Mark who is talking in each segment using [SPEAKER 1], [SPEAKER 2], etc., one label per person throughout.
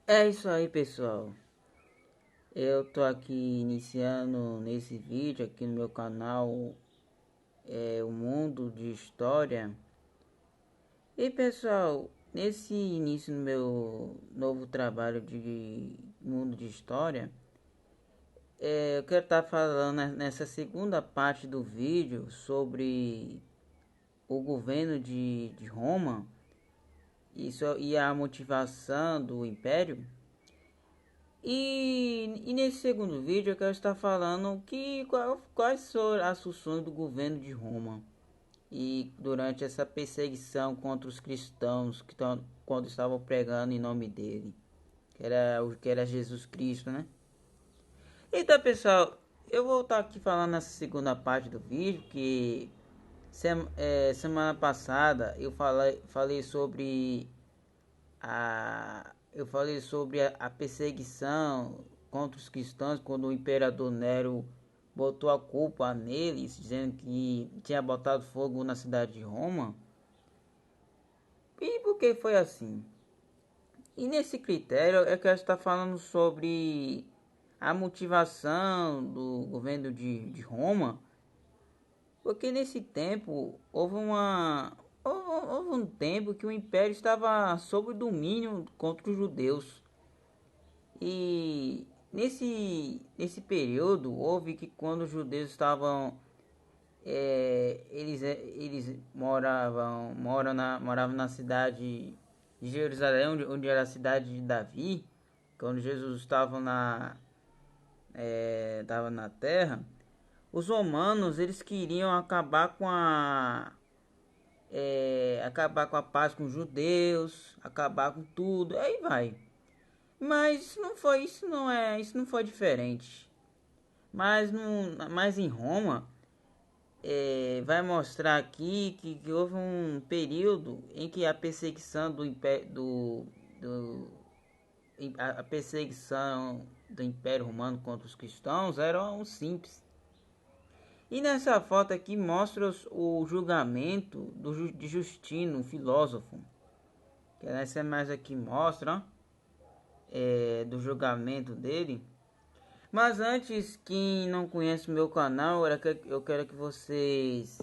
[SPEAKER 1] É isso aí, pessoal. Eu tô aqui iniciando nesse vídeo aqui no meu canal, o Mundo de História. E pessoal, nesse início no meu novo trabalho de Mundo de História, eu quero estar falando nessa segunda parte do vídeo sobre o governo de Roma e a motivação do Império. E nesse segundo vídeo eu quero estar falando quais foram as funções do governo de Roma e durante essa perseguição contra os cristãos quando estavam pregando em nome dele, que era Jesus Cristo, né? Então, pessoal, eu vou estar aqui falando nessa segunda parte do vídeo que semana passada eu falei sobre a perseguição contra os cristãos quando o imperador Nero botou a culpa neles, dizendo que tinha botado fogo na cidade de Roma. E por que foi assim? E nesse critério é que eu estou falando sobre a motivação do governo de Roma, porque nesse tempo houve um tempo que o império estava sob domínio contra os judeus. E nesse período houve que quando os judeus estavam eles moravam na cidade de Jerusalém, onde era a cidade de Davi, quando Jesus estava na terra. Os romanos eles queriam acabar com a paz com os judeus, acabar com tudo, aí vai. Mas não foi isso, isso não foi diferente. Mas em Roma, vai mostrar aqui que houve um período em que a perseguição do império a perseguição do Império Romano contra os cristãos era um simples. E nessa foto aqui mostra o julgamento de Justino, um filósofo. Que essa mais aqui mostra, do julgamento dele. Mas antes, quem não conhece o meu canal, eu quero que vocês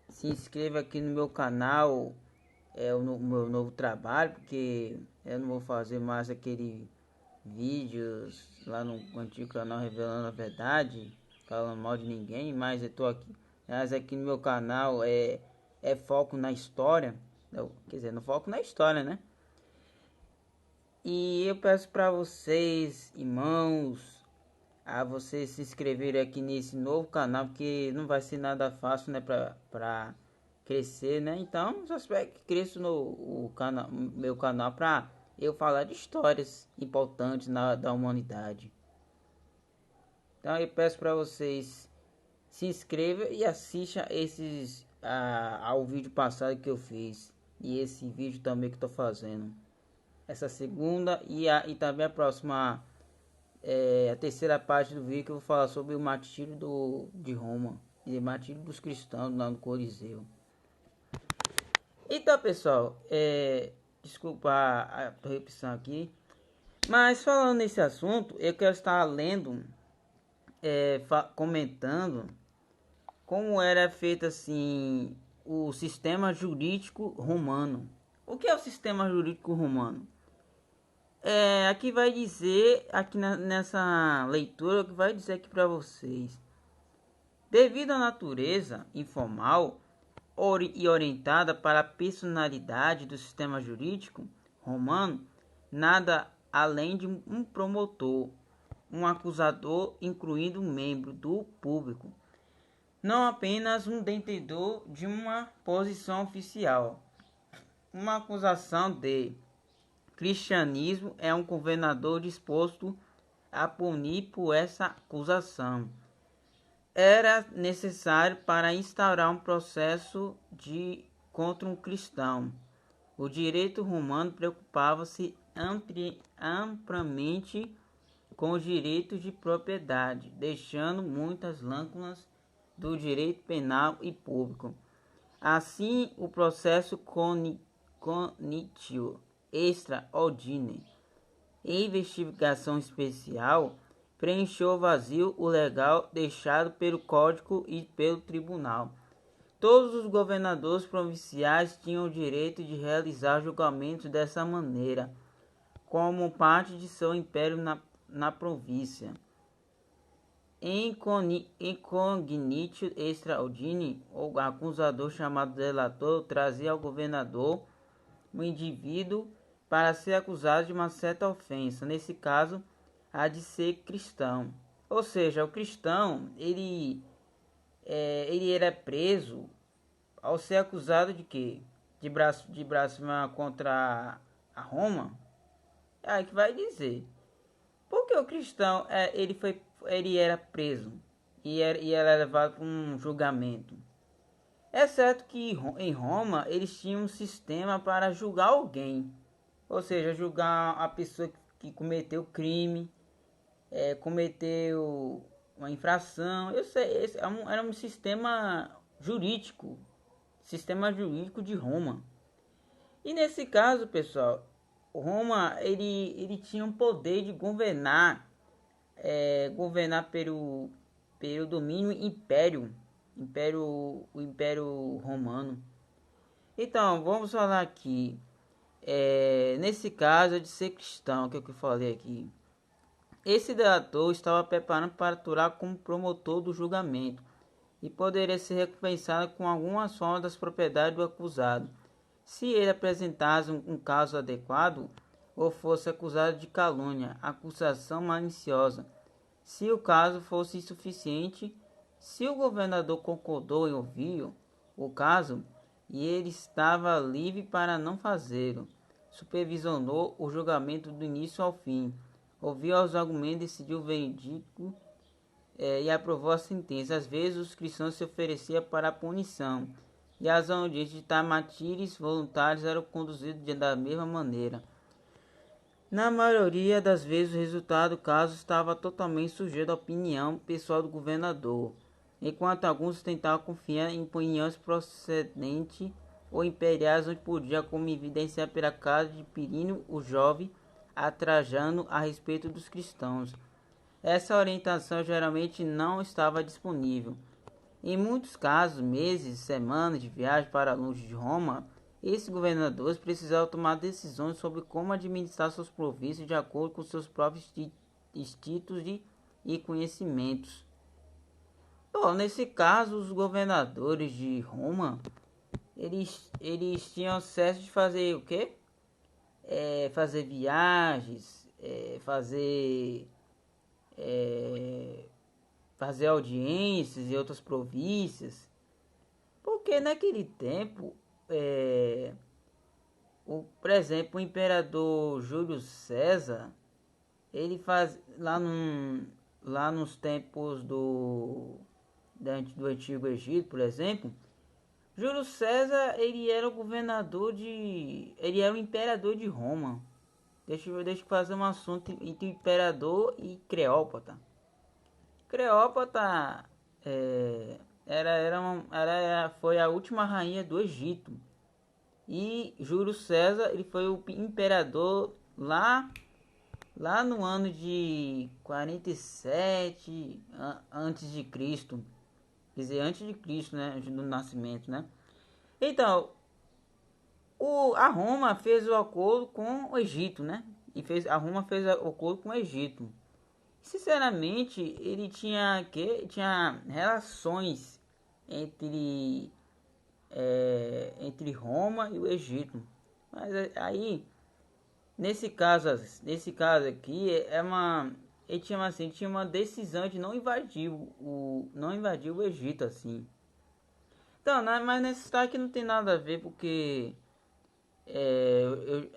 [SPEAKER 1] se inscrevam aqui no meu canal, o meu novo trabalho, porque eu não vou fazer mais aquele vídeos lá no antigo canal revelando a verdade, falando mal de ninguém, mas eu tô aqui, mas aqui no meu canal é foco na história, quer dizer, no foco na história, né? E eu peço para vocês, irmãos, a vocês se inscreverem aqui nesse novo canal, porque não vai ser nada fácil, né, para crescer, né? Então, só espero que cresça meu canal para eu falar de histórias importantes da humanidade. Então, eu peço para vocês se inscrevam e assistam ao vídeo passado que eu fiz e esse vídeo também que estou fazendo. Essa segunda e também a próxima, a terceira parte do vídeo que eu vou falar sobre o martírio de Roma e o martírio dos cristãos lá no Coliseu. Então, pessoal, desculpa a interrupção aqui, mas falando nesse assunto, eu quero estar lendo, comentando como era feito assim o sistema jurídico romano. O que é o sistema jurídico romano? Aqui vai dizer, nessa leitura, que vai dizer aqui para vocês. Devido à natureza informal e orientada para a personalidade do sistema jurídico romano, nada além de um promotor, um acusador, incluindo um membro do público, não apenas um detentor de uma posição oficial. Uma acusação de cristianismo é um governador disposto a punir por essa acusação. Era necessário para instaurar um processo contra um cristão. O direito romano preocupava-se amplamente com os direitos de propriedade, deixando muitas lacunas do direito penal e público. Assim, o processo cognitivo extraordinary em investigação especial, preencheu o vazio legal deixado pelo Código e pelo Tribunal. Todos os governadores provinciais tinham o direito de realizar julgamentos dessa maneira, como parte de seu império na província. Incognito extra ordine, o acusador chamado delator trazia ao governador um indivíduo para ser acusado de uma certa ofensa, nesse caso, a de ser cristão. Ou seja, o cristão, ele era preso ao ser acusado de quê? De blasfêmia contra a Roma? É aí que vai dizer. Porque o cristão, ele era preso e era levado para um julgamento. É certo que em Roma eles tinham um sistema para julgar alguém, ou seja, julgar a pessoa que cometeu crime, cometeu uma infração. Eu sei, esse era um sistema jurídico de Roma. E nesse caso, pessoal, Roma ele tinha um poder de governar pelo domínio o Império Romano. Então, vamos falar aqui. Nesse caso de ser cristão, que é o que eu falei aqui. Esse delator estava preparando para atuar como promotor do julgamento e poderia ser recompensado com algumas formas das propriedades do acusado, se ele apresentasse um caso adequado ou fosse acusado de calúnia, acusação maliciosa. Se o caso fosse insuficiente, se o governador concordou em ouvir o caso e ele estava livre para não fazê-lo, supervisionou o julgamento do início ao fim, ouviu os argumentos, decidiu o veredicto e aprovou a sentença. Às vezes os cristãos se ofereciam para a punição, e as audiências de mártires voluntários eram conduzidas da mesma maneira. Na maioria das vezes o resultado do caso estava totalmente sujeito à opinião pessoal do governador, enquanto alguns tentavam confiar em opiniões procedentes ou imperiais, onde podia como evidenciar pela casa de Pirino o jovem a Trajano a respeito dos cristãos. Essa orientação geralmente não estava disponível. Em muitos casos, meses, semanas de viagem para longe de Roma, esses governadores precisavam tomar decisões sobre como administrar suas províncias de acordo com seus próprios instintos e conhecimentos. Bom, nesse caso, os governadores de Roma, eles tinham acesso de fazer o quê? Fazer viagens, fazer audiências em outras províncias, porque naquele tempo, por exemplo, o imperador Júlio César, ele faz lá nos tempos do Antigo Egito, por exemplo, Júlio César, ele era ele era o imperador de Roma. Deixa eu fazer um assunto entre o imperador e Cleópatra. Cleópatra foi a última rainha do Egito. E Júlio César, ele foi o imperador lá no ano de 47 antes de Cristo. Quer dizer, antes de Cristo, né, do nascimento, né? Então, a Roma fez o acordo com o Egito, né? A Roma fez o acordo com o Egito. Sinceramente, ele tinha relações entre Roma e o Egito. Mas aí, nesse caso aqui, ele tinha uma decisão de não invadir o Egito assim. Então, né, mas nessa história aqui não tem nada a ver, porque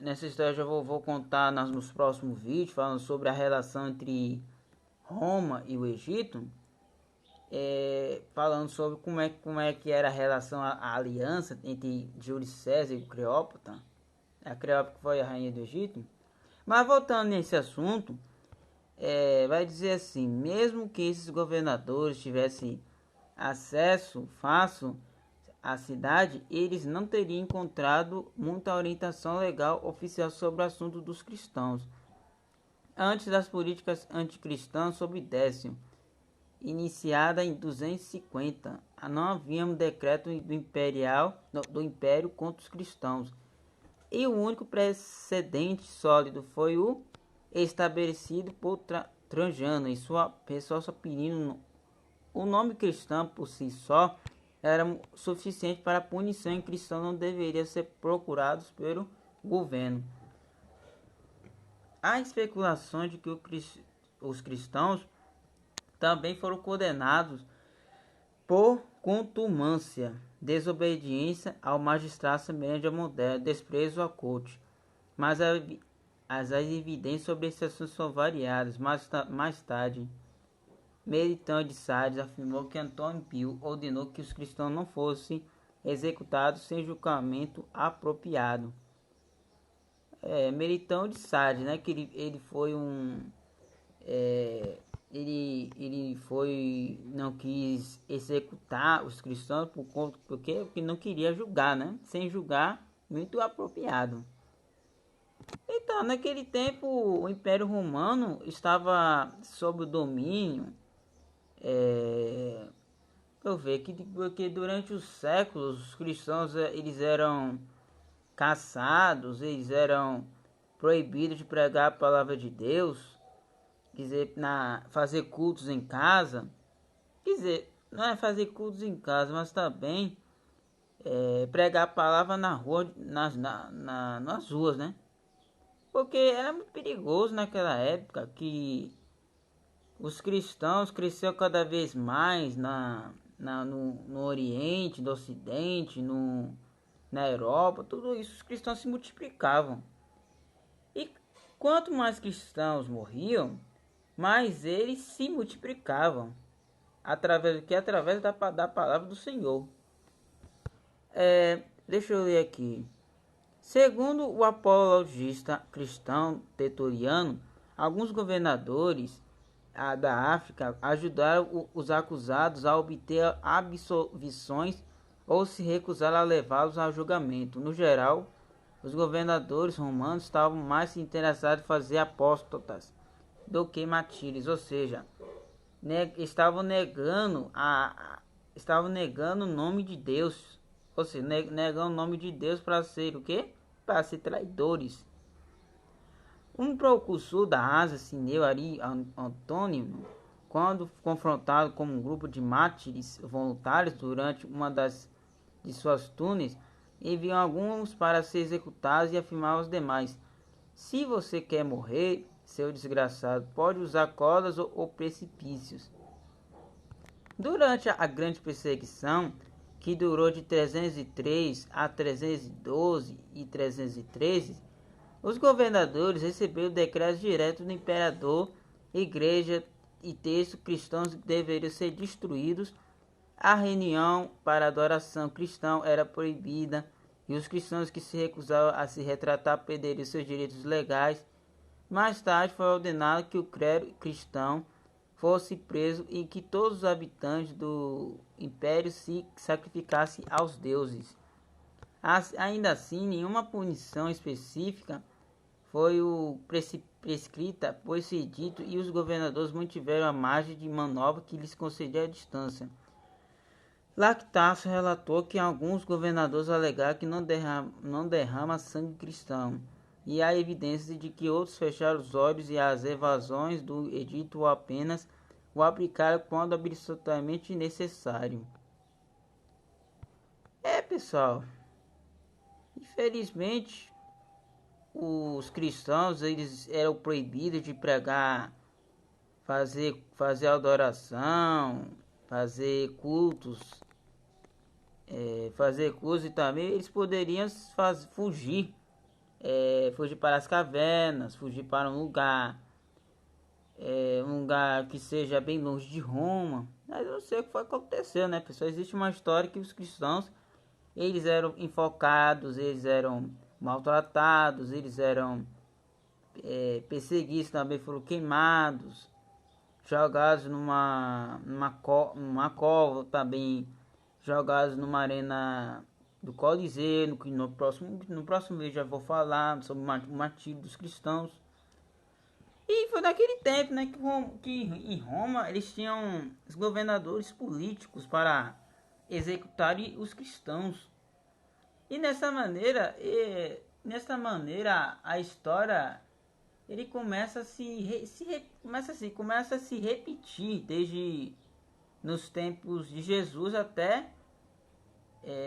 [SPEAKER 1] nessa história eu já vou contar nos próximos vídeos, falando sobre a relação entre Roma e o Egito, falando sobre como é que era a relação, a aliança entre Júlio César e Cleópatra. A Cleópatra foi a rainha do Egito. Mas voltando nesse assunto, vai dizer assim: mesmo que esses governadores tivessem acesso fácil à cidade, eles não teriam encontrado muita orientação legal oficial sobre o assunto dos cristãos. antes das políticas anticristãs sob Décio, iniciada em 250, não havia um decreto do Império contra os cristãos, e o único precedente sólido foi o estabelecido por Trajano e sua pessoa pedindo o nome cristão por si só era suficiente para a punição em cristão não deveria ser procurados pelo governo. Há especulações de que os cristãos também foram condenados por contumância, desobediência ao magistrado semelhante ao moderno, desprezo à corte. Mas as evidências sobre esse assunto são variadas. Mais tarde, Meritão de Sardes afirmou que Antônio Pio ordenou que os cristãos não fossem executados sem julgamento apropriado. Meritão de Sardes, né, que ele foi um... ele foi, não quis executar os cristãos porque não queria julgar, né, sem julgar muito apropriado. Então, naquele tempo, o Império Romano estava sob o domínio. Eu vejo que durante os séculos os cristãos eles eram caçados, eles eram proibidos de pregar a palavra de Deus, quer dizer, fazer cultos em casa, quer dizer, não é fazer cultos em casa, mas também pregar a palavra na rua, nas ruas, né? Porque era muito perigoso naquela época que os cristãos cresceram cada vez mais no Oriente, no Ocidente, na Europa, tudo isso, os cristãos se multiplicavam. E quanto mais cristãos morriam, mais eles se multiplicavam. Através da palavra do Senhor. Deixa eu ler aqui. Segundo o apologista cristão Tertuliano, alguns governadores da África ajudaram os acusados a obter absolvições ou se recusaram a levá-los a julgamento. No geral, os governadores romanos estavam mais interessados em fazer apóstatas do que mártires, ou seja, estavam negando o nome de Deus, ou seja, negando o nome de Deus para ser o quê? Para ser traidores. Um precursor da Ásia, Cineu Antônio, quando confrontado com um grupo de mártires voluntários durante uma de suas turnês, enviou alguns para ser executados e afirmava aos demais: se você quer morrer, seu desgraçado, pode usar cordas ou precipícios. Durante a grande perseguição, que durou de 303 a 312 e 313, os governadores receberam decretos diretos do imperador, igreja e textos cristãos que deveriam ser destruídos. A reunião para adoração cristã era proibida e os cristãos que se recusavam a se retratar perderiam seus direitos legais. Mais tarde foi ordenado que o clero cristão fosse preso e que todos os habitantes do império se sacrificassem aos deuses. Ainda assim, nenhuma punição específica foi prescrita, pois foi dito, e os governadores mantiveram a margem de manobra que lhes concedia a distância. Lactácio relatou que alguns governadores alegaram que não derrama sangue cristão, e há evidência de que outros fecharam os olhos e as evasões do edito ou apenas o aplicaram quando absolutamente necessário. Pessoal, infelizmente os cristãos eles eram proibidos de pregar, fazer adoração, fazer cultos, e também eles poderiam fugir para as cavernas, fugir para um lugar que seja bem longe de Roma. Mas eu não sei o que foi acontecendo, né, pessoal? Existe uma história que os cristãos eles eram enfocados, eles eram maltratados, eles eram perseguidos, também foram queimados, jogados numa cova, também jogados numa arena do Coliseu, no próximo vídeo já vou falar sobre o martírio dos cristãos. E foi naquele tempo, né, que em Roma eles tinham os governadores políticos para executarem os cristãos. E nessa maneira a história ele começa a começa a se repetir desde nos tempos de Jesus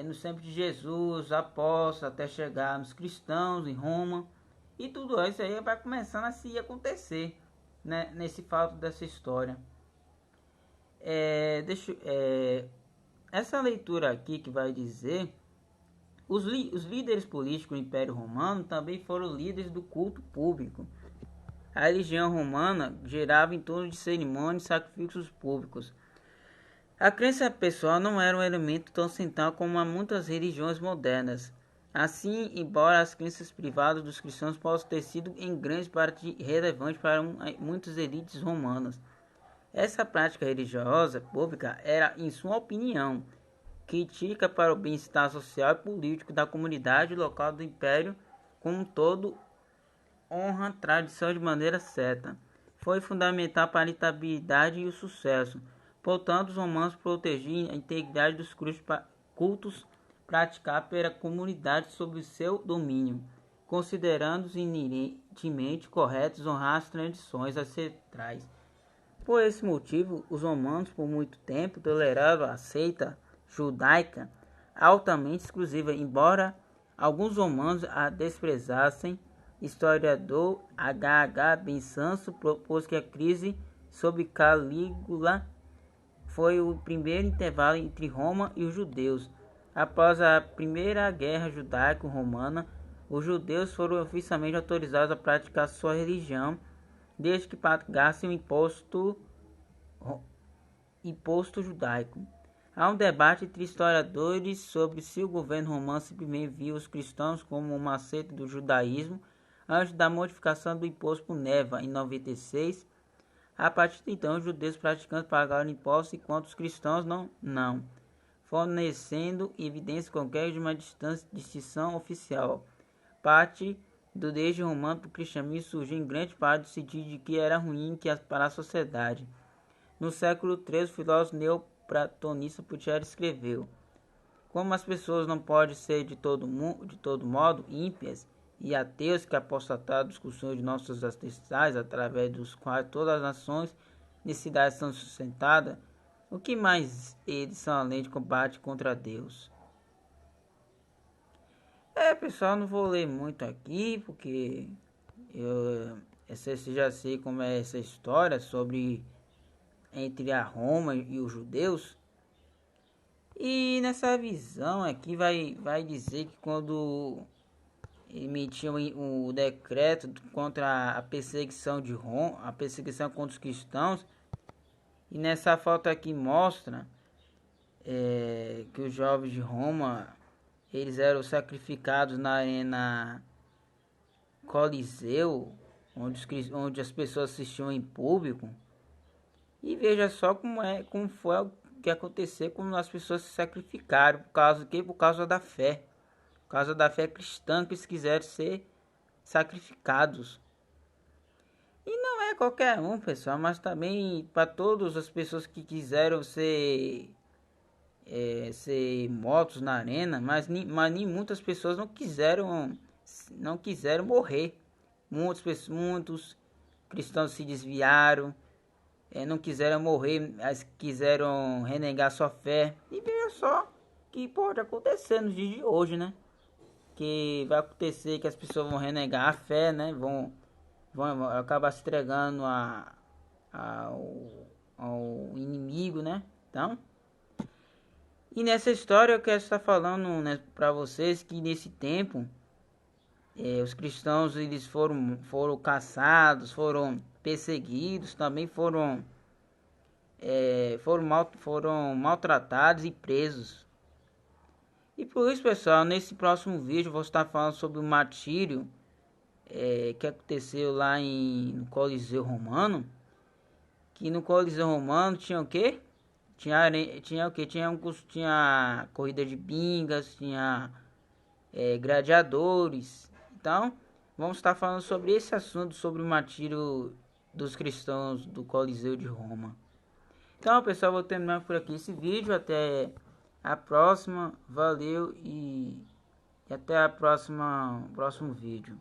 [SPEAKER 1] nos tempos de Jesus, após até chegar nos cristãos em Roma. E tudo isso aí vai começando a se acontecer, né, nesse fato dessa história. Essa leitura aqui que vai dizer os líderes políticos do Império Romano também foram líderes do culto público. A religião romana girava em torno de cerimônias e sacrifícios públicos. A crença pessoal não era um elemento tão central como há muitas religiões modernas. Assim, embora as crenças privadas dos cristãos possam ter sido em grande parte relevantes para muitas elites romanas, essa prática religiosa pública era, em sua opinião, crítica para o bem-estar social e político da comunidade local do império como um todo. Honra a tradição de maneira certa. Foi fundamental para a estabilidade e o sucesso. Portanto, os romanos protegiam a integridade dos cultos praticados pela comunidade sob seu domínio, considerando-os inerentemente corretos honrar as tradições ancestrais. Por esse motivo, os romanos por muito tempo toleraram a seita judaica altamente exclusiva, embora alguns romanos a desprezassem. Historiador H.H. Bensanso propôs que a crise sob Calígula foi o primeiro intervalo entre Roma e os judeus. Após a Primeira Guerra Judaico-Romana, os judeus foram oficialmente autorizados a praticar sua religião, desde que pagassem o imposto judaico. Há um debate entre historiadores sobre se o governo romano simplesmente via os cristãos como uma seita do judaísmo antes da modificação do imposto por Neva em 96. A partir de então, os judeus praticantes pagaram impostos enquanto os cristãos não, fornecendo evidência concreta de uma distinção oficial. Parte do desejo romano para o cristianismo surgiu em grande parte do sentido de que era ruim para a sociedade. No século III, o filósofo neoplatonista Plutarco escreveu: como as pessoas não podem ser de todo modo ímpias e ateus que apostataram discussões de nossos ancestrais, através dos quais todas as nações de cidades são sustentadas, o que mais eles são além de combate contra Deus? Pessoal, não vou ler muito aqui, porque eu já sei como é essa história sobre entre a Roma e os judeus. E nessa visão aqui vai dizer que quando emitiam o decreto contra a perseguição de Roma, a perseguição contra os cristãos, e nessa foto aqui mostra que os jovens de Roma eles eram sacrificados na arena Coliseu, onde as pessoas assistiam em público. E veja só como foi o que aconteceu quando as pessoas se sacrificaram por causa da fé. Por causa da fé cristã, que eles quiseram ser sacrificados. E não é qualquer um, pessoal, mas também para todas as pessoas que quiseram ser mortos na arena, mas nem muitas pessoas não quiseram morrer. Muitos cristãos se desviaram, não quiseram morrer, mas quiseram renegar sua fé. E veja só que pode acontecer nos dias de hoje, né? Que vai acontecer que as pessoas vão renegar a fé, né? Vão acabar se entregando ao inimigo, né? Então, e nessa história eu quero estar falando, né, para vocês que nesse tempo os cristãos eles foram caçados, foram perseguidos, também foram maltratados e presos. E por isso, pessoal, nesse próximo vídeo eu vou estar falando sobre o martírio que aconteceu lá no Coliseu Romano. Que no Coliseu Romano tinha o quê? Tinha o quê? Tinha corrida de bingas, tinha gladiadores. Então, vamos estar falando sobre esse assunto, sobre o martírio dos cristãos do Coliseu de Roma. Então, pessoal, vou terminar por aqui esse vídeo. Até a próxima. Valeu e até a próximo vídeo.